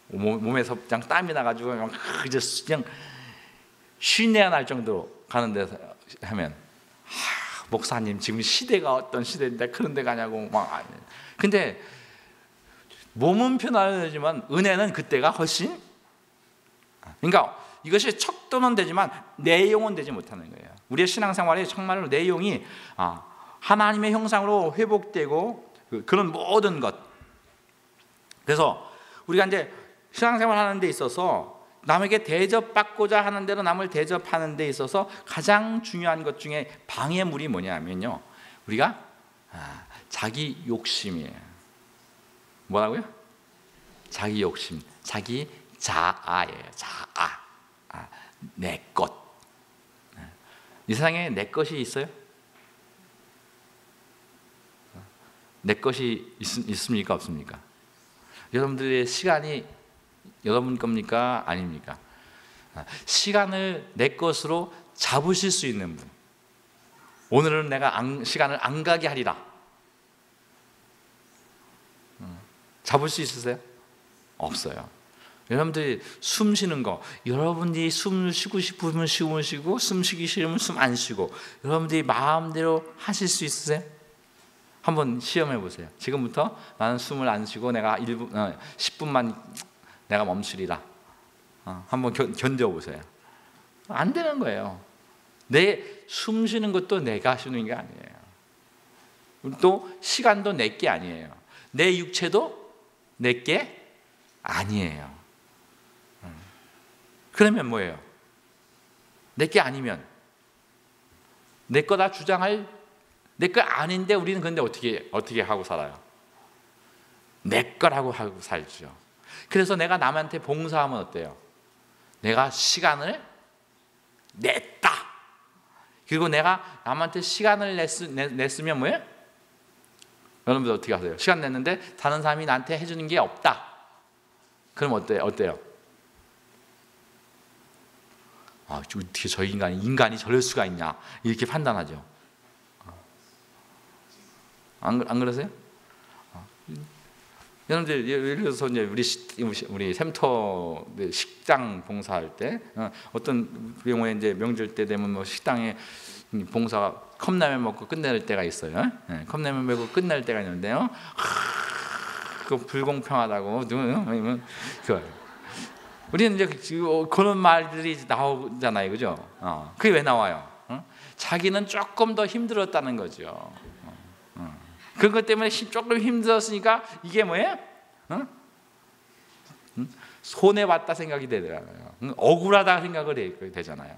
몸에서 그냥 땀이 나가지고 그냥 쉰내가 날 정도로 가는 데서 하면, 목사님 지금 시대가 어떤 시대인데 그런 데 가냐고 근데 몸은 편하지만 은혜는 그때가 훨씬, 그러니까 이것이 척도는 되지만 내용은 되지 못하는 거예요. 우리의 신앙생활이 정말로 내용이 하나님의 형상으로 회복되고 그런 모든 것. 그래서 우리가 이제 신앙생활 하는 데 있어서 남에게 대접받고자 하는 대로 남을 대접하는 데 있어서 가장 중요한 것 중에 방해물이 뭐냐면요, 우리가 자기 욕심이에요. 뭐라고요? 자기 욕심, 자기 자아예요. 자아, 내 것. 이 세상에 내 것이 있어요? 내 것이 있습니까? 없습니까? 여러분들의 시간이 여러분 겁니까? 아닙니까? 시간을 내 것으로 잡으실 수 있는 분, 오늘은 내가 시간을 안 가게 하리라, 잡을 수 있으세요? 없어요. 여러분들이 숨 쉬는 거, 여러분들이 숨을 쉬고 싶으면 쉬고, 숨 쉬기 싫으면 숨 안 쉬고, 여러분들이 마음대로 하실 수 있으세요? 한번 시험해 보세요. 지금부터 나는 숨을 안 쉬고 내가 10분만 내가 멈추리라. 한번 견뎌 보세요. 안 되는 거예요. 내 숨 쉬는 것도 내가 쉬는 게 아니에요. 또 시간도 내 게 아니에요. 내 육체도 내 게 아니에요. 그러면 뭐예요? 내 게 아니면 내 거다 주장할, 내 거 아닌데 우리는 근데 어떻게 하고 살아요? 내 거라고 하고 살죠. 그래서 내가 남한테 봉사하면 어때요? 내가 시간을 냈다. 그리고 내가 남한테 시간을 냈으면 뭐예요? 여러분들 어떻게 하세요? 시간 냈는데 다른 사람이 나한테 해주는 게 없다. 그럼 어때요? 어떻게 저 인간이 저럴 수가 있냐, 이렇게 판단하죠. 안 그러세요? 여러분들 예를 들어서 이제 우리 샘터 식당 봉사할 때 어떤 경우에 이제 명절 때 되면 뭐 식당에 봉사가 컵라면 먹고 끝낼 때가 있어요. 컵라면 먹고 끝낼 때가 있는데요. 그 불공평하다고 우리는 이제 그런 말들이 나오잖아요, 그죠? 그게 왜 나와요? 자기는 조금 더 힘들었다는 거죠. 그것 때문에 조금 힘들었으니까 이게 뭐예요? 손해봤다 생각이 되더라고요. 억울하다 생각을 되잖아요.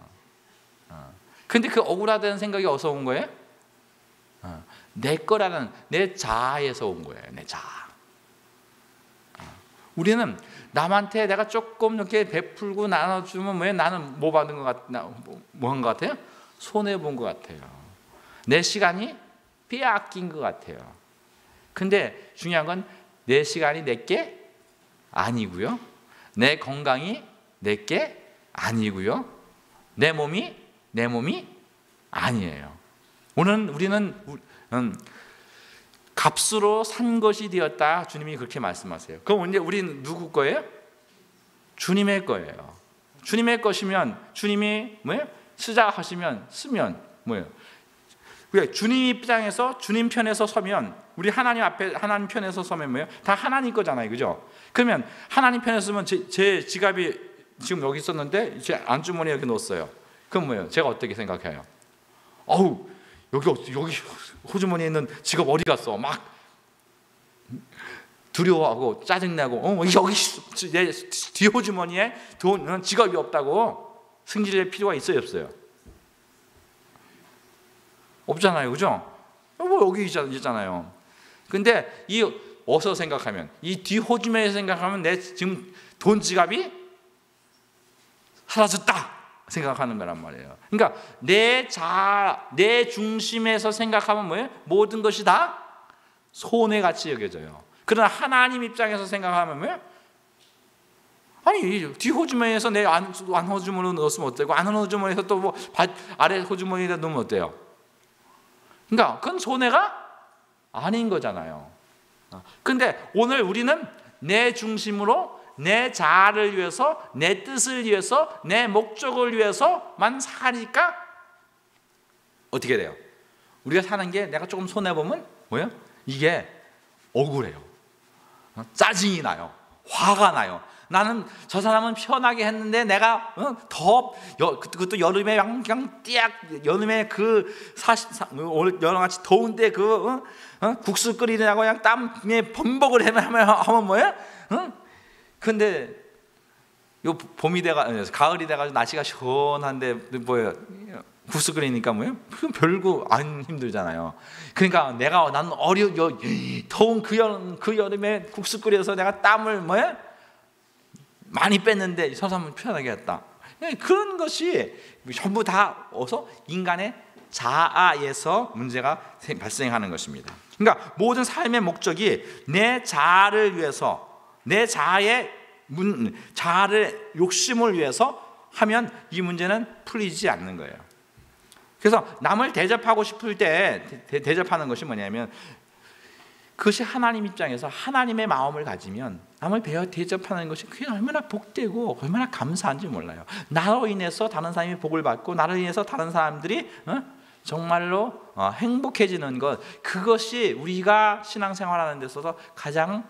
근데 그 억울하다는 생각이 어디서 온 거예요? 내 거라는 내 자아에서 온 거예요. 내 자아. 우리는 남한테 내가 조금 이렇게 베풀고 나눠주면 뭐예요? 나는 뭐 받은 것 뭐 한 것 같아요? 손해 본 것 같아요. 내 시간이 빼앗긴 것 같아요. 근데 중요한 건 내 시간이 내 게 아니고요, 내 건강이 내 게 아니고요, 내 몸이 아니에요. 오늘 우리는 값으로 산 것이 되었다, 주님이 그렇게 말씀하세요. 그럼 이제 우리는 누구 거예요? 주님의 거예요. 주님의 것이면 주님이 뭐예요? 쓰자 하시면 쓰면 뭐예요? 주님 입장에서 주님 편에서 서면, 우리 하나님 앞에 하나님 편에서 서면 뭐예요? 다 하나님 거잖아요, 그죠? 그러면 하나님 편에서 서면 제 지갑이 지금 여기 있었는데 제 안주머니에 이렇게 넣었어요. 그럼 뭐예요? 제가 어떻게 생각해요? 여기 호주머니에 있는 지갑 어디 갔어? 막 두려워하고 짜증나고 여기 내 뒷호주머니에 지갑이 없다고 승질낼 필요가 있어요, 없어요? 없잖아요, 그죠? 여기 있잖아요. 근데 어서 생각하면, 이 뒷호주머니에 생각하면 내 지금 돈 지갑이 사라졌다 생각하는 거란 말이에요. 그러니까 내 중심에서 생각하면 뭐예요? 모든 것이 다 손해같이 여겨져요. 그러나 하나님 입장에서 생각하면 뭐예요? 아니, 뒷호주머니에서 내 안호주머니로 넣었으면 어때요? 안호주머니에서 또 뭐 아래 호주머니에다 넣으면 어때요? 그러니까 그건 손해가 아닌 거잖아요. 근데 오늘 우리는 내 중심으로 내 자아를 위해서, 내 뜻을 위해서, 내 목적을 위해서만 사니까 어떻게 돼요? 우리가 사는 게 내가 조금 손해보면 뭐예요? 이게 억울해요. 짜증이 나요. 화가 나요. 나는 저 사람은 편하게 했는데 내가 그것도 여름에 그냥 여름에 여름같이 더운데 국수 끓이느라고 그냥 땀에 범벅을 하면 뭐예요? 근데 요 봄이 가을이 돼가지고 날씨가 시원한데 뭐예요? 국수 끓이니까 뭐예요? 별거 안 힘들잖아요. 그러니까 나는 더운 그 여름에 국수 끓여서 내가 땀을 뭐예요? 많이 뺐는데 저 사람은 편하게 했다. 그런 것이 전부 다 인간의 자아에서 문제가 발생하는 것입니다. 그러니까 모든 삶의 목적이 내 자아를 위해서, 내 자아의 자아를 욕심을 위해서 하면 이 문제는 풀리지 않는 거예요. 그래서 남을 대접하고 싶을 때 대접하는 것이 뭐냐면, 그것이 하나님 입장에서 하나님의 마음을 가지면 남을 대접하는 것이 그게 얼마나 복되고 얼마나 감사한지 몰라요. 나로 인해서 다른 사람이 복을 받고 나로 인해서 다른 사람들이 정말로 행복해지는 것, 그것이 우리가 신앙생활하는 데 있어서 가장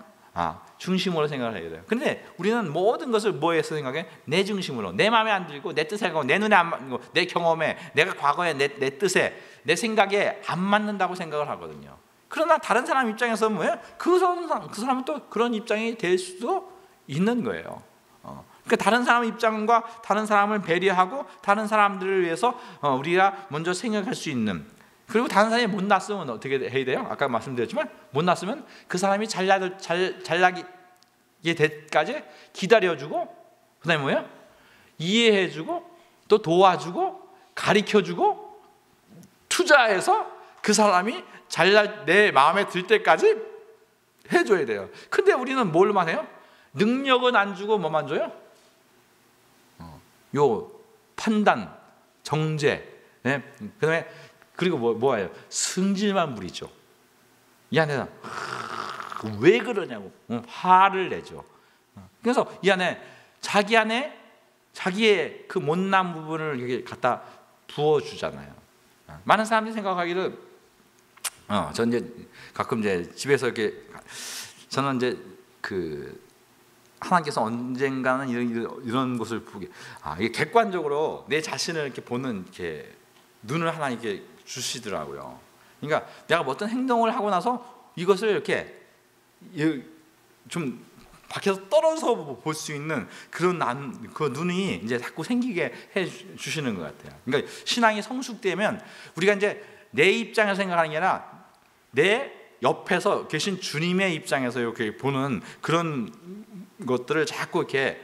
중심으로 생각을 해야 돼요. 그런데 우리는 모든 것을 뭐에서 생각해? 내 중심으로, 내 마음에 안 들고 내 뜻에 가고 내 눈에 안 맞고 내 경험에, 내가 과거에 내 뜻에, 내 생각에 안 맞는다고 생각을 하거든요. 그러나 다른 사람 입장에서 뭐예요? 그 사람은 또 그런 입장이 될 수도 있는 거예요. 그러니까 다른 사람 입장과 다른 사람을 배려하고 다른 사람들을 위해서 우리가 먼저 생각할 수 있는, 그리고 다른 사람이 못났으면 어떻게 해야 돼요? 아까 말씀드렸지만 못났으면 그 사람이 잘나게 될 때까지 기다려주고, 그 다음에 뭐예요? 이해해주고 또 도와주고 가르쳐주고 투자해서 그 사람이 내 마음에 들 때까지 해줘야 돼요. 근데 우리는 뭘만 해요? 능력은 안 주고 뭐만 줘요? 요 판단, 정죄, 그다음에 그리고 뭐예요? 승질만 부리죠. 이 안에서 왜 그러냐고 화를 내죠. 그래서 이 안에 자기의 그 못난 부분을 이렇게 갖다 부어주잖아요. 많은 사람들이 생각하기를 전 이제 가끔 이제 집에서 이렇게, 저는 이제 하나님께서 언젠가는 이런 것을 보게, 이게 객관적으로 내 자신을 이렇게 보는 이렇게 눈을 하나님께 주시더라고요. 그러니까 내가 어떤 행동을 하고 나서 이것을 이렇게 좀 밖에서 떨어져 볼 수 있는 그 눈이 이제 자꾸 생기게 해 주시는 것 같아요. 그러니까 신앙이 성숙되면 우리가 이제 내 입장에서 생각하는 게 아니라 내 옆에서 계신 주님의 입장에서 이렇게 보는 그런 것들을 자꾸 이렇게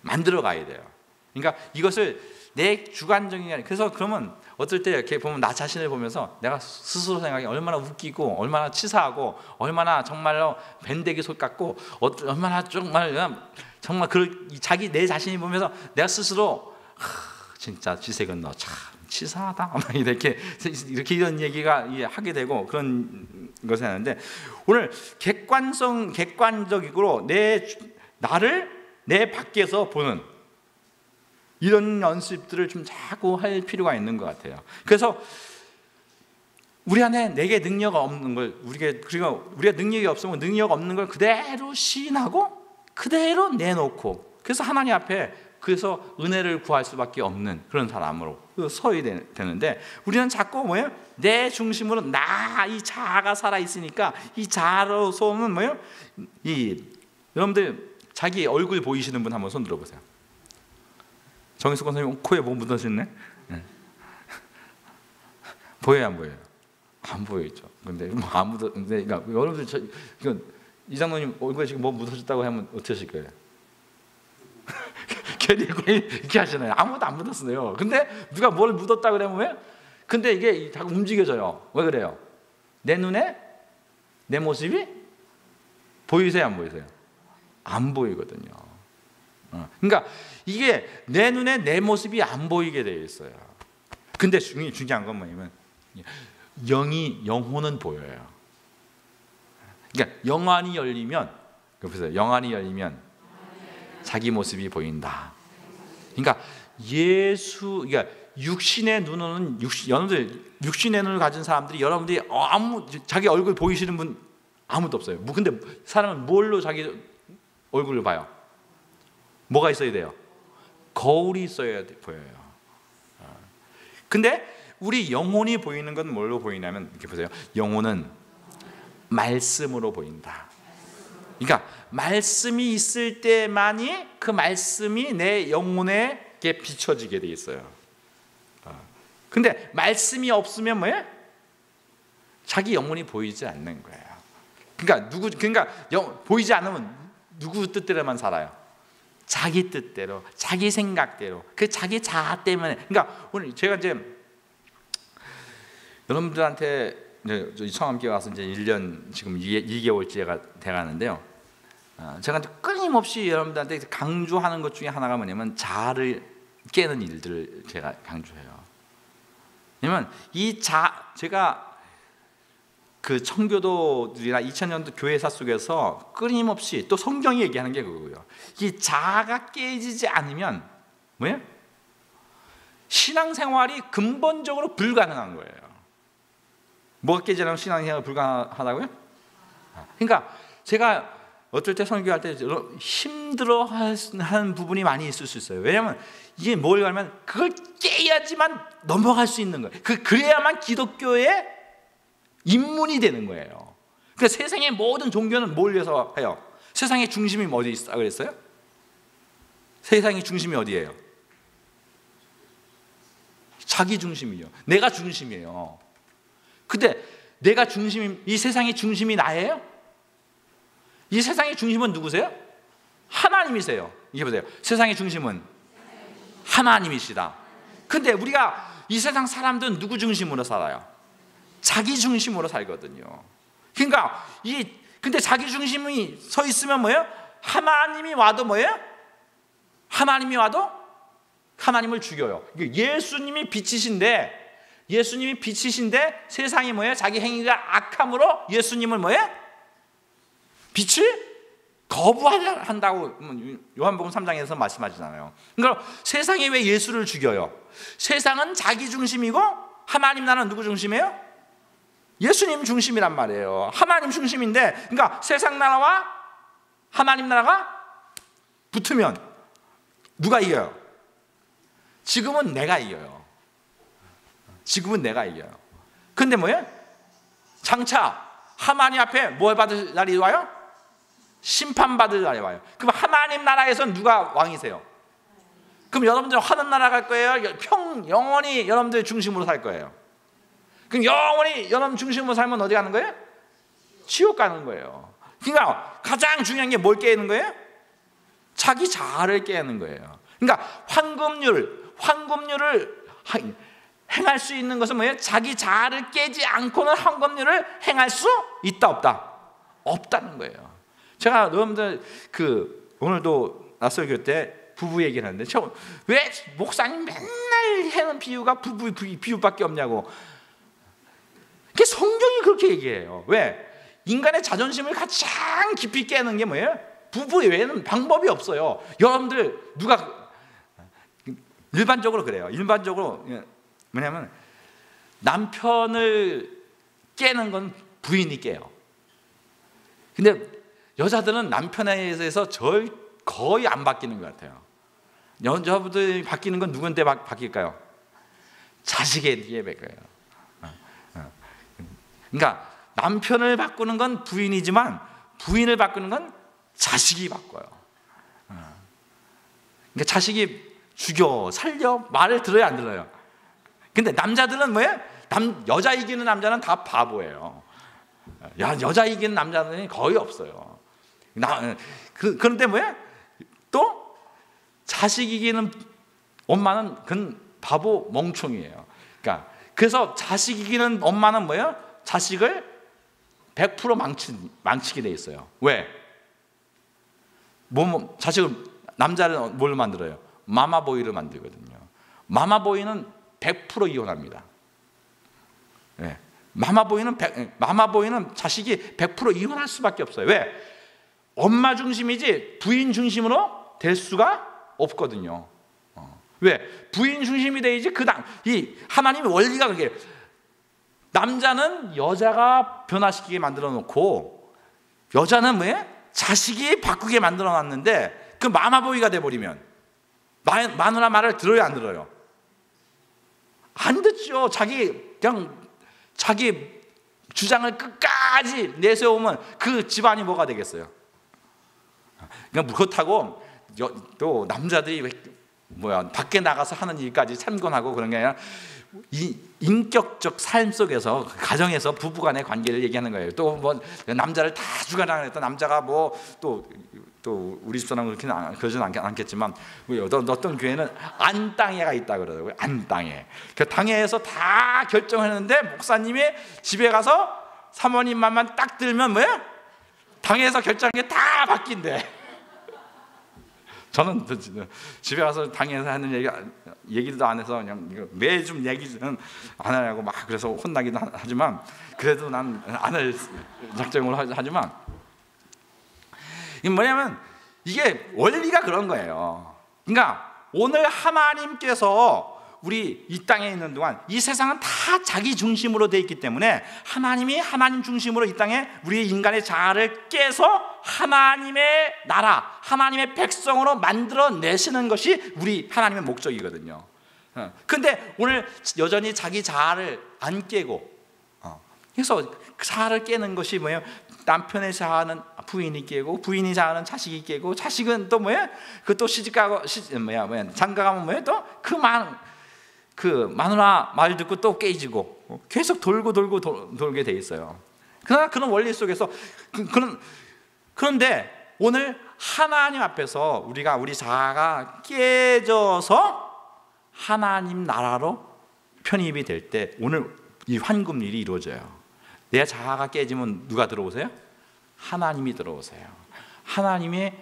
만들어 가야 돼요. 그러니까 이것을 내 주관적인 게 아니라, 그래서 그러면 어떨 때 이렇게 보면 나 자신을 보면서 내가 스스로 생각이 얼마나 웃기고 얼마나 치사하고 얼마나 정말로 밴데기 속 같고 얼마나 정말 자기 내 자신이 보면서 내가 스스로 진짜 지색은 너 참 치사하다 이렇게 이런 얘기가 하게 되고 그런 것을 하는데, 오늘 객관적으로 나를 내 밖에서 보는 이런 연습들을 좀 자꾸 할 필요가 있는 것 같아요. 그래서 우리 안에 내게 능력 없는 걸, 우리가 능력이 없으면 능력 없는 걸 그대로 시인하고 그대로 내놓고, 그래서 하나님 앞에 그래서 은혜를 구할 수밖에 없는 그런 사람으로 서야 되는데, 우리는 자꾸 뭐예요? 내 중심으로 이 자아가 살아 있으니까 이 자아로서는 뭐예요? 여러분들 자기 얼굴 보이시는 분 한번 손 들어보세요. 정희숙 권사님 코에 뭐 묻으셨네? 네. 보여요, 안 보여요? 안 보이죠. 근데 안 묻었는데, 그러니까 여러분들 이 장로님 얼굴에 지금 뭐 묻어졌다고 하면 어떻게 하실 거예요? 괜히 이렇게 하시나요? 아무도 안 묻었어요. 근데 누가 뭘 묻었다 그러면 근데 이게 자꾸 움직여져요. 왜 그래요? 내 눈에 내 모습이 보이세요, 안 보이세요? 안 보이거든요. 그러니까 이게 내 눈에 내 모습이 안 보이게 되어 있어요. 근데 중요한 건 뭐냐면 영혼은 보여요. 그러니까 영안이 열리면 자기 모습이 보인다. 그러니까 그러니까 육신의 눈은 여러분들 육신의 눈을 가진 사람들이, 여러분들이 자기 얼굴 보이시는 분 아무도 없어요. 근데 사람은 뭘로 자기 얼굴을 봐요? 뭐가 있어야 돼요? 거울이 있어야 보여요. 근데 우리 영혼이 보이는 건 뭘로 보이냐면, 이렇게 보세요. 영혼은 말씀으로 보인다. 그러니까 말씀이 있을 때만이 그 말씀이 내 영혼에 비춰지게 돼 있어요. 근데 말씀이 없으면 뭐예요? 자기 영혼이 보이지 않는 거예요. 그러니까 보이지 않으면 누구 뜻대로만 살아요? 자기 뜻대로, 자기 생각대로, 그 자기 자아 때문에. 그러니까 오늘 제가 이제 여러분들한테 저희 성함교회 와서 이제 1년 지금 2개월째가 돼가는데요. 제가 끊임없이 여러분들한테 강조하는 것 중에 하나가 뭐냐면 자아를 깨는 일들을 제가 강조해요. 왜냐면 제가 그 청교도들이나 2000년도 교회사 속에서 끊임없이 또 성경이 얘기하는 게 그거예요. 이 자아가 깨지지 않으면 뭐예요? 신앙생활이 근본적으로 불가능한 거예요. 뭐가 깨지려면 신앙생활이 불가능하다고요? 그러니까 제가 어떨 때 설교할 때 힘들어하는 부분이 많이 있을 수 있어요. 왜냐하면 이게 뭘 하면 그걸 깨야지만 넘어갈 수 있는 거예요. 그래야만 기독교의 입문이 되는 거예요. 그러니까 세상의 모든 종교는 뭘 위해서 해요? 세상의 중심이 어디 있어 그랬어요? 세상의 중심이 어디예요? 자기 중심이요. 내가 중심이에요. 근데 내가 중심이, 이 세상의 중심이 나예요? 이 세상의 중심은 누구세요? 하나님이세요. 이게 보세요. 세상의 중심은 하나님이시다. 근데 우리가 이 세상 사람들은 누구 중심으로 살아요? 자기 중심으로 살거든요. 그러니까 근데 자기 중심이 서 있으면 뭐예요? 하나님이 와도 뭐예요? 하나님이 와도 하나님을 죽여요. 예수님이 빛이신데 세상이 뭐예요? 자기 행위가 악함으로 예수님을 뭐예요? 빛을 거부한다고 요한복음 3장에서 말씀하시잖아요. 그러니까 세상이 왜 예수를 죽여요? 세상은 자기 중심이고 하나님 나라는 누구 중심이에요? 예수님 중심이란 말이에요. 하나님 중심인데, 그러니까 세상 나라와 하나님 나라가 붙으면 누가 이겨요? 지금은 내가 이겨요. 근데 뭐예요? 장차 하나님 앞에 뭘 받을 날이 와요? 심판받을 날이 와요. 그럼 하나님 나라에서는 누가 왕이세요? 그럼 여러분들 하늘 나라 갈 거예요? 영원히 여러분들 중심으로 살 거예요? 그럼 영원히 여러분 중심으로 살면 어디 가는 거예요? 지옥 가는 거예요. 그러니까 가장 중요한 게 뭘 깨는 거예요? 자기 자아를 깨는 거예요. 그러니까 황금률을 행할 수 있는 것은 뭐예요? 자기 자아를 깨지 않고는 황금률을 행할 수 있다 없다? 없다는 거예요. 제가 여러분들 오늘도 낯설교 때 부부 얘기를 하는데 왜 목사님 맨날 하는 비유가 부부 비유밖에 없냐고. 성경이 그렇게 얘기해요. 왜? 인간의 자존심을 가장 깊이 깨는 게 뭐예요? 부부 외에는 방법이 없어요. 여러분들 일반적으로 그래요. 일반적으로 뭐냐면 남편을 깨는 건 부인이 깨요. 근데 여자들은 남편에 의해서 거의 안 바뀌는 것 같아요. 여자분들이 바뀌는 건 누구한테 바뀔까요? 자식에게 바뀌어요. 그러니까 남편을 바꾸는 건 부인이지만 부인을 바꾸는 건 자식이 바꿔요. 그러니까 자식이 죽여, 살려, 말을 들어야 안 들어요? 근데 남자들은 뭐예요? 여자 이기는 남자는 다 바보예요. 여자 이기는 남자는 거의 없어요. 그런데 뭐예요? 또 자식 이기는 엄마는 그건 바보 멍청이에요. 그러니까 그래서 자식 이기는 엄마는 뭐예요? 자식을 100% 망치게 돼 있어요. 왜? 자식을 남자를 뭘 만들어요? 마마보이를 만들거든요. 마마보이는 100% 이혼합니다. 네. 마마보이는 자식이 100% 이혼할 수밖에 없어요. 왜? 엄마 중심이지 부인 중심으로 될 수가 없거든요. 왜? 부인 중심이 돼야지 이 하나님의 원리가 그게 남자는 여자가 변화시키게 만들어 놓고 여자는 뭐예요? 자식이 바꾸게 만들어 놨는데 그 마마보이가 돼버리면 마누라 말을 들어요 안 들어요? 안 듣죠. 자기 주장을 끝까지 내세우면 그 집안이 뭐가 되겠어요? 그러니까 그렇다고 또 남자들이 밖에 나가서 하는 일까지 참견하고 그런 게 아니라 이 인격적 삶 속에서 가정에서 부부간의 관계를 얘기하는 거예요. 또 남자를 다 죽여라 했던 남자가 또 또 우리 집사람은 그러지는 않겠지만 어떤 교회는 안땅에가 있다 그러더라고요. 안땅에. 그 당회에서 다 결정했는데 목사님이 집에 가서 사모님 말만 딱 들면 뭐야? 당회에서 결정한 게 다 바뀐대. 저는 집에 가서 당회에서 하는 얘기도 안 해서 그냥 매주 얘기는 안 하려고 막 그래서 혼나기도 하지만 그래도 난 안 할 작정으로 하지만 이게 뭐냐면 이게 원리가 그런 거예요. 그러니까 오늘 하나님께서 우리 이 땅에 있는 동안 이 세상은 다 자기 중심으로 되어 있기 때문에 하나님이 하나님 중심으로 이 땅에 우리 인간의 자아를 깨서 하나님의 나라, 하나님의 백성으로 만들어내시는 것이 우리 하나님의 목적이거든요. 근데 오늘 여전히 자기 자아를 안 깨고 그래서 그 자아를 깨는 것이 뭐예요? 남편의 자아는 부인이 깨고 부인이 자아는 자식이 깨고 자식은 또 뭐예요? 그 또 시집가고 장가가면 뭐예요? 또 그 마누라 말 듣고 또 깨지고 계속 돌게 돼 있어요. 그러나 그런 원리 속에서 그런데 오늘 하나님 앞에서 우리 자아가 깨져서 하나님 나라로 편입이 될 때 오늘 이 황금일이 이루어져요. 내 자아가 깨지면 누가 들어오세요? 하나님이 들어오세요. 하나님이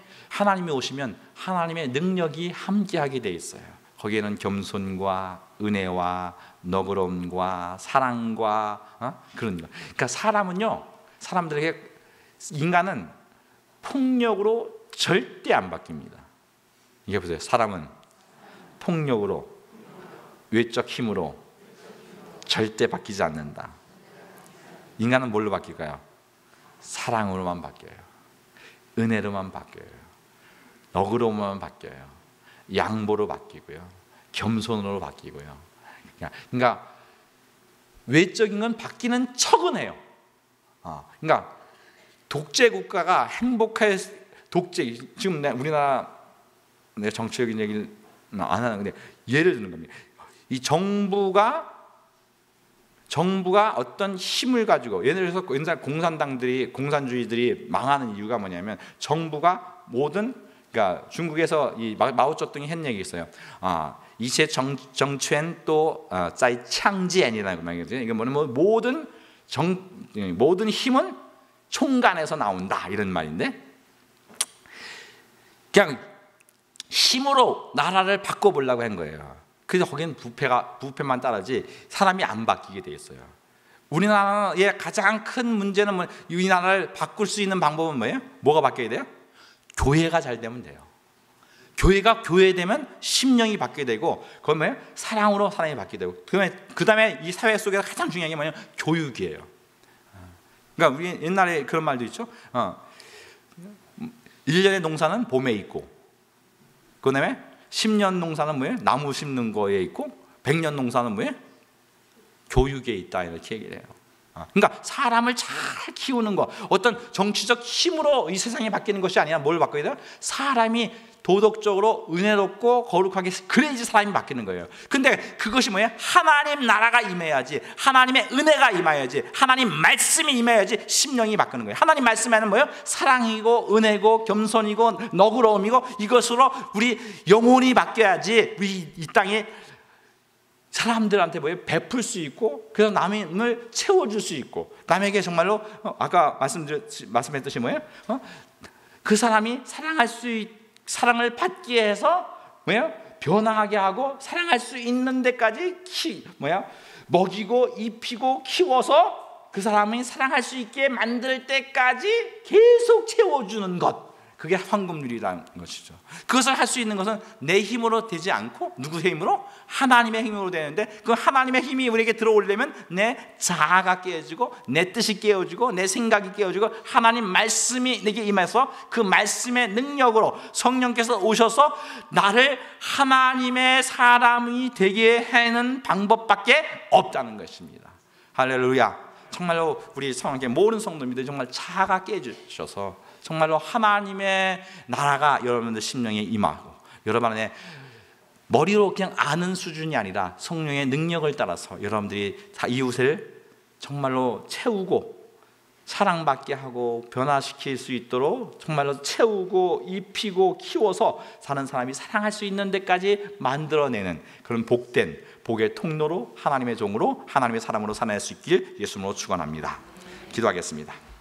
오시면 하나님의 능력이 함께하게 돼 있어요. 거기에는 겸손과 은혜와 너그러움과 사랑과 그런 거. 그러니까 사람들에게 인간은 폭력으로 절대 안 바뀝니다. 이게 보세요. 사람은 폭력으로 외적 힘으로 절대 바뀌지 않는다. 인간은 뭘로 바뀔까요? 사랑으로만 바뀌어요. 은혜로만 바뀌어요. 너그러움만 바뀌어요. 양보로 바뀌고요. 겸손으로 바뀌고요. 그러니까 외적인 건 바뀌는 척은 해요. 그러니까 독재 국가가 행복할 지금 우리나라 정치적인 얘기를 안 하는데 예를 드는 겁니다. 이 정부가 어떤 힘을 가지고 예를 들어서 옛날 공산주의들이 망하는 이유가 뭐냐면 정부가 그러니까 중국에서 이 마오쩌둥이 한 얘기 있어요. 이제 정权또在枪剑이라는 말이거든요. 이게 뭐냐면 모든 힘은 총간에서 나온다 이런 말인데 그냥 힘으로 나라를 바꿔보려고 한 거예요. 그래서 거기는 부패만 따르지 사람이 안 바뀌게 돼 있어요. 우리나라의 가장 큰 문제는 이 나라를 바꿀 수 있는 방법은 뭐예요? 뭐가 바뀌어야 돼요? 교회가 잘 되면 돼요. 교회가 교회되면 심령이 바뀌게 되고 그건 뭐예요? 사랑으로 사람이 바뀌게 되고 그 다음에 이 사회 속에서 가장 중요한 게 뭐냐면 교육이에요. 그러니까 우리 옛날에 그런 말도 있죠. 1년의 농사는 봄에 있고 그 다음에 10년 농사는 뭐예요? 나무 심는 거에 있고 100년 농사는 뭐예요? 교육에 있다 이렇게 얘기를 해요. 그러니까 사람을 잘 키우는 거 어떤 정치적 힘으로 이 세상이 바뀌는 것이 아니라 뭘 바꿔야 돼요? 사람이 도덕적으로 은혜롭고 거룩하게 그래야지 사람이 바뀌는 거예요. 근데 그것이 뭐예요? 하나님 나라가 임해야지 하나님의 은혜가 임해야지 하나님 말씀이 임해야지 심령이 바뀌는 거예요. 하나님 말씀에는 뭐예요? 사랑이고 은혜고 겸손이고 너그러움이고 이것으로 우리 영혼이 바뀌어야지 우리 이 땅에 사람들한테 뭐예요? 베풀 수 있고 그래서 남을 채워줄 수 있고 남에게 정말로 아까 말씀했듯이 뭐예요? 그 사람이 사랑을 받게 해서 뭐예요? 변화하게 하고 사랑할 수 있는 데까지 먹이고 입히고 키워서 그 사람이 사랑할 수 있게 만들 때까지 계속 채워주는 것 그게 황금률이라는 것이죠. 그것을 할 수 있는 것은 내 힘으로 되지 않고 누구의 힘으로? 하나님의 힘으로 되는데 그 하나님의 힘이 우리에게 들어오려면 내 자아가 깨어지고 내 뜻이 깨어지고 내 생각이 깨어지고 하나님 말씀이 내게 임해서 그 말씀의 능력으로 성령께서 오셔서 나를 하나님의 사람이 되게 하는 방법밖에 없다는 것입니다. 할렐루야. 정말로 우리 성령께 모든 성도님들 정말 자아가 깨주셔서 정말로 하나님의 나라가 여러분들 심령에 임하고 여러분 안에 머리로 그냥 아는 수준이 아니라 성령의 능력을 따라서 여러분들이 다 이웃을 정말로 채우고 사랑받게 하고 변화시킬 수 있도록 정말로 채우고 입히고 키워서 사는 사람이 사랑할 수 있는 데까지 만들어내는 그런 복된 복의 통로로 하나님의 종으로 하나님의 사람으로 살아낼 수 있길 예수님으로 축원합니다. 기도하겠습니다.